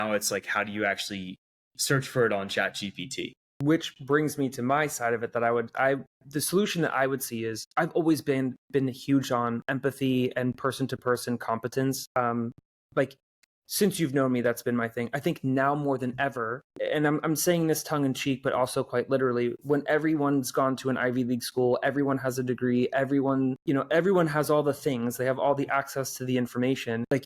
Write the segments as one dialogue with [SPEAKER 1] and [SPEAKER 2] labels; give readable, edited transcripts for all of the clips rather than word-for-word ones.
[SPEAKER 1] Now it's like, how do you actually search for it on ChatGPT?
[SPEAKER 2] Which brings me to my side of it that the solution that I would see is I've always been huge on empathy and person to person competence. Like since you've known me, that's been my thing. I think now more than ever, and I'm saying this tongue in cheek, but also quite literally, when everyone's gone to an Ivy League school, everyone has a degree, everyone has all the things, they have all the access to the information. Like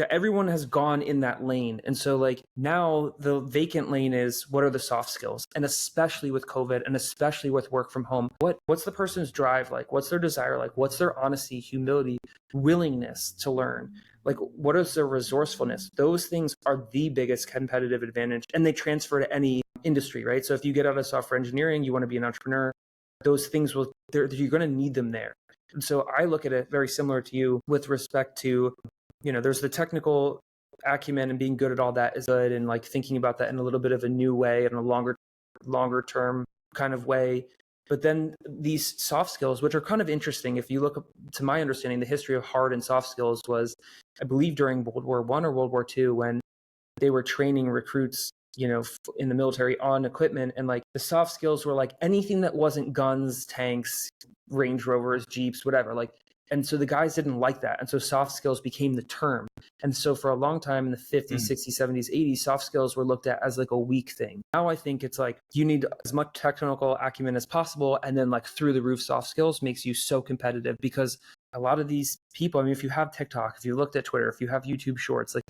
[SPEAKER 2] everyone has gone in that lane. And so like now the vacant lane is, what are the soft skills? And especially with COVID and especially with work from home, what's the person's drive like? What's their desire like? What's their honesty, humility, willingness to learn? Like, what is their resourcefulness? Those things are the biggest competitive advantage, and they transfer to any industry, right? So if you get out of software engineering, you want to be an entrepreneur, those things you're going to need them there. And so I look at it very similar to you with respect to, there's the technical acumen and being good at all that is good, and like thinking about that in a little bit of a new way and a longer term kind of way. But then these soft skills, which are kind of interesting, if you look, to my understanding, the history of hard and soft skills was, I believe, during World War I or World War II, when they were training recruits, in the military on equipment. And like the soft skills were like anything that wasn't guns, tanks, Range Rovers, Jeeps, whatever. Like, and so the guys didn't like that. And so soft skills became the term. And so for a long time in the 50s, 60s, 70s, 80s, soft skills were looked at as like a weak thing. Now I think it's like you need as much technical acumen as possible. And then like through the roof soft skills makes you so competitive, because a lot of these people, I mean, if you have TikTok, if you looked at Twitter, if you have YouTube Shorts, like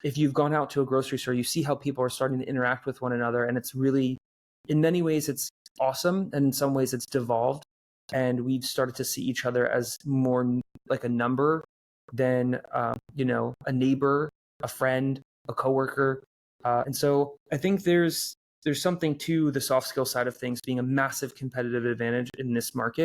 [SPEAKER 2] if you've gone out to a grocery store, you see how people are starting to interact with one another. And it's really, in many ways, it's awesome. And in some ways it's devolved. And we've started to see each other as more like a number than, a neighbor, a friend, a coworker. And so I think there's something to the soft skill side of things being a massive competitive advantage in this market.